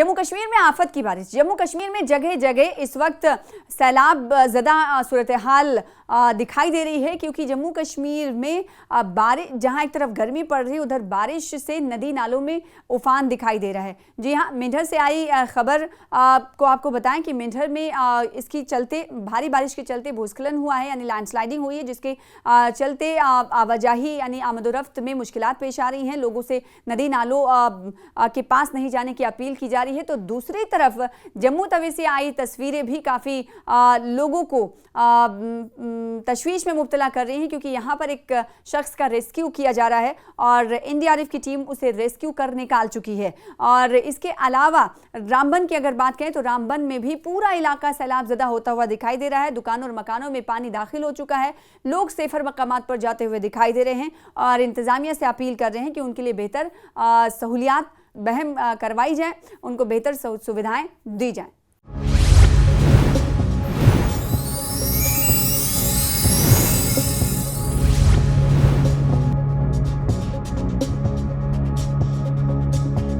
जम्मू कश्मीर में आफत की बारिश। जम्मू कश्मीर में जगह जगह इस वक्त सैलाब ज़दा सूरत हाल दिखाई दे रही है, क्योंकि जम्मू कश्मीर में बारिश, जहां एक तरफ गर्मी पड़ रही है, उधर बारिश से नदी नालों में उफान दिखाई दे रहा है। जी हाँ, मेंढर से आई खबर को आपको बताएं कि मेंढर में इसकी चलते, भारी बारिश के चलते भूस्खलन हुआ है, यानी लैंडस्लाइडिंग हुई है, जिसके चलते आवाजाही यानी आमदोरफ्त में मुश्किलात पेश आ रही हैं। लोगों से नदी नालों के पास नहीं जाने की अपील की जा रही है। तो दूसरी तरफ जम्मू तवी से आई तस्वीरें भी काफ़ी लोगों को तशवीश में मुब्तला कर रही हैं, क्योंकि यहाँ पर एक शख्स का रेस्क्यू किया जा रहा है और एनडीआरएफ की टीम उसे रेस्क्यू कर निकाल चुकी है। और इसके अलावा रामबन की अगर बात करें तो रामबन में भी पूरा इलाका सैलाब ज़दा होता हुआ दिखाई दे रहा है। दुकानों और मकानों में पानी दाखिल हो चुका है। लोग सेफर मकामात पर जाते हुए दिखाई दे रहे हैं और इंतज़ामिया से अपील कर रहे हैं कि उनके लिए बेहतर सहूलियात बहम करवाई जाए, उनको बेहतर सुविधाएं दी जाएं।